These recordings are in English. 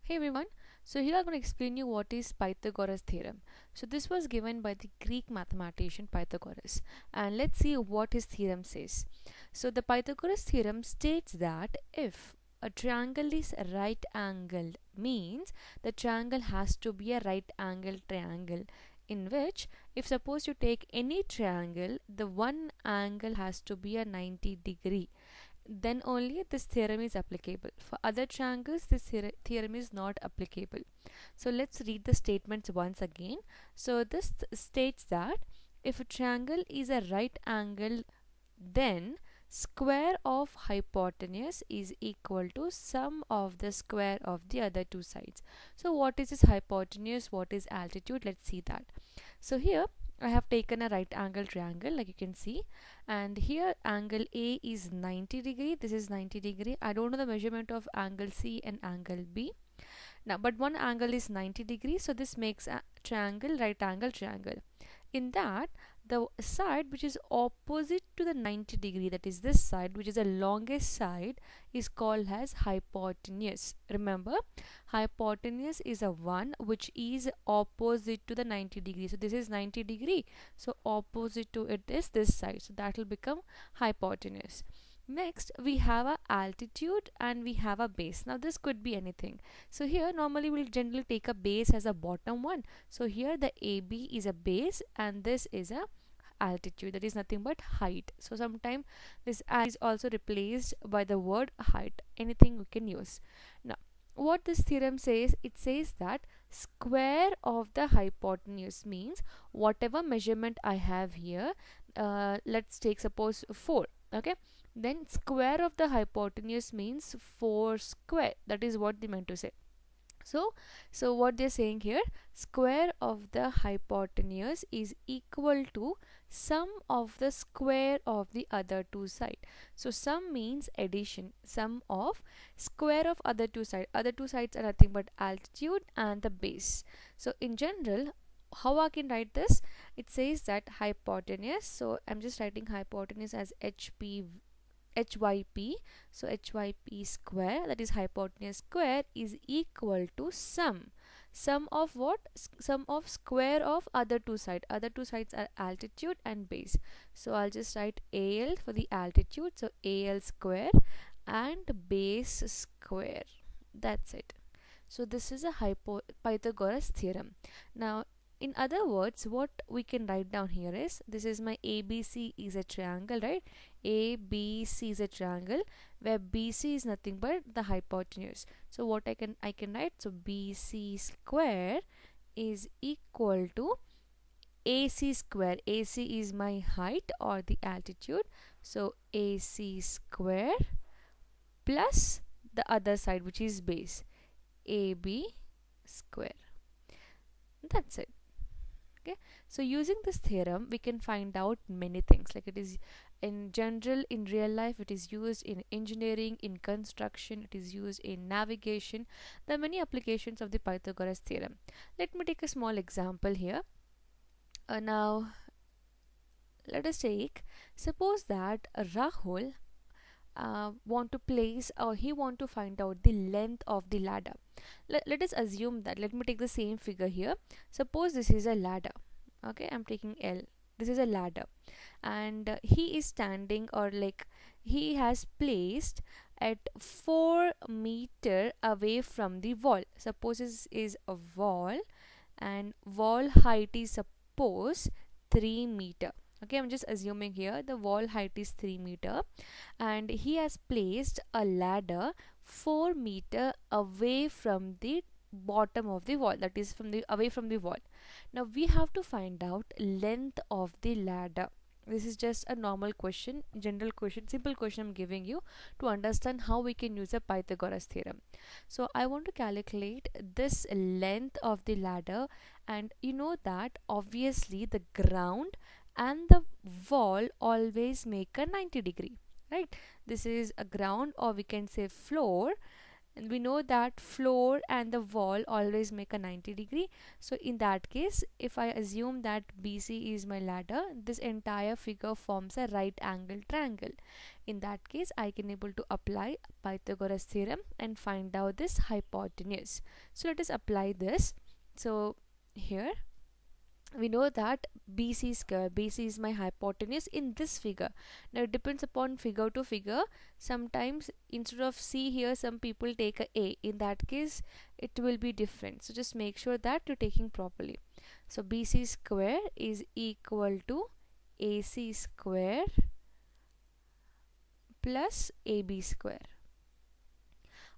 Hey everyone, so here I'm going to explain you what is Pythagoras theorem. So this was given by the Greek mathematician Pythagoras, and let's see what his theorem says. So the Pythagoras theorem states that if a triangle is right angled means the triangle has to be a right angled triangle, in which if suppose you take any triangle, the one angle has to be a 90-degree, then only this theorem is applicable. For other triangles, this theorem is not applicable. So let's read the statements once again. So this states that if a triangle is a right angle, then square of hypotenuse is equal to sum of the square of the other two sides. So what is this hypotenuse? What is altitude? Let's see that. So here I have taken a right angle triangle, like you can see, and here angle A is 90-degree, this is 90-degree. I don't know the measurement of angle C and angle B now, but one angle is 90-degree, so this makes a triangle, right angle triangle. In that, the side which is opposite to the 90-degree, that is this side, which is the longest side, is called as hypotenuse. Remember, hypotenuse is a one which is opposite to the 90-degree. So this is 90-degree, so opposite to it is this side, so that will become hypotenuse. Next, we have a altitude and we have a base. Now this could be anything. So here normally we'll generally take a base as a bottom one. So here the AB is a base and this is a altitude, that is nothing but height. So sometimes this is also replaced by the word height, anything we can use. Now what this theorem says, it says that square of the hypotenuse means whatever measurement I have here, let's take suppose 4, okay, then square of the hypotenuse means 4 square, that is what they meant to say. So what they're saying here, square of the hypotenuse is equal to sum of the square of the other two sides. So sum means addition, sum of square of other two sides are nothing but altitude and the base. So in general, how I can write this, it says that hypotenuse, so I'm just writing hypotenuse as HYP. So HYP square, that is hypotenuse square, is equal to sum of what? Sum of square of other two sides are altitude and base. So I'll just write AL for the altitude, so AL square and base square, that's it. So this is a Pythagoras theorem. Now in other words, what we can write down here is, this is my ABC is a triangle, right? ABC is a triangle where BC is nothing but the hypotenuse. So what I can write, so BC square is equal to AC square. AC is my height or the altitude, so AC square plus the other side which is base, AB square. That's it. Okay, so using this theorem we can find out many things, like it is in general, in real life, it is used in engineering, in construction, it is used in navigation. There are many applications of the Pythagoras theorem. Let me take a small example here. Now let us take, suppose that Rahul want to place, or he want to find out the length of the ladder. Let us assume that, let me take the same figure here. Suppose this is a ladder, okay, I'm taking L, this is a ladder, and he is standing, or like he has placed at 4 meter away from the wall. Suppose this is a wall and wall height is suppose 3 meter. Okay, I'm just assuming here the wall height is 3 meter and he has placed a ladder 4 meter away from the bottom of the wall, that is from the away from the wall. Now we have to find out length of the ladder. This is just a normal question, general question, simple question I'm giving you to understand how we can use a Pythagoras theorem. So I want to calculate this length of the ladder, and you know that obviously the ground and the wall always make a 90-degree, right? This is a ground, or we can say floor, And we know that floor and the wall always make a 90 degree. So in that case, if I assume that BC is my ladder, this entire figure forms a right angle triangle. In that case, I can able to apply Pythagoras theorem and find out this hypotenuse. So let us apply this. So here we know that BC square, BC is my hypotenuse in this figure. Now it depends upon figure to figure. Sometimes instead of C here, some people take a. In that case, it will be different. So just make sure that you're taking properly. So BC square is equal to AC square plus AB square.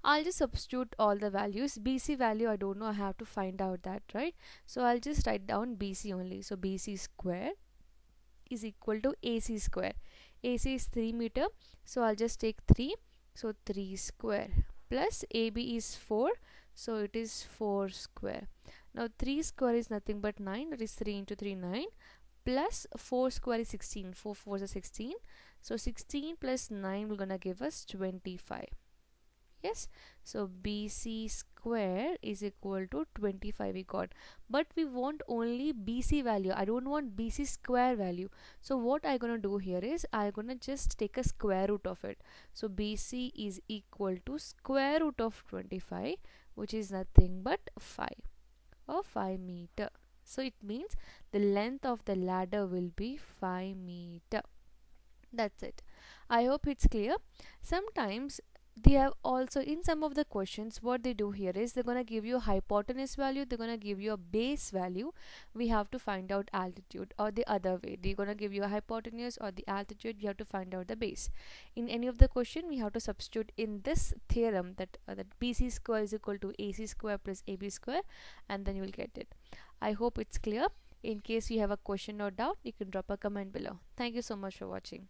I'll just substitute all the values. BC value I don't know, I have to find out that, right? So I'll just write down BC only. So BC square is equal to AC square. AC is 3 meter, so I'll just take 3. So 3 square plus AB is 4, so it is 4 square. Now 3 square is nothing but 9, that is 3 into 3 9, plus 4 square is 16. 4 4s are 16. So 16 plus 9 will gonna give us 25. Yes, so BC square is equal to 25 we got, but we want only BC value. I don't want BC square value. So what I'm gonna do here is I'm gonna just take a square root of it. So BC is equal to square root of 25, which is nothing but 5, or 5 meter. So it means the length of the ladder will be 5 meter. That's it. I hope it's clear. Sometimes they have also, in some of the questions, what they do here is they're going to give you a hypotenuse value, they're going to give you a base value. We have to find out altitude, or the other way, they're going to give you a hypotenuse or the altitude, we have to find out the base. In any of the question, we have to substitute in this theorem that BC square is equal to AC square plus AB square, and then you will get it. I hope it's clear. In case you have a question or doubt, you can drop a comment below. Thank you so much for watching.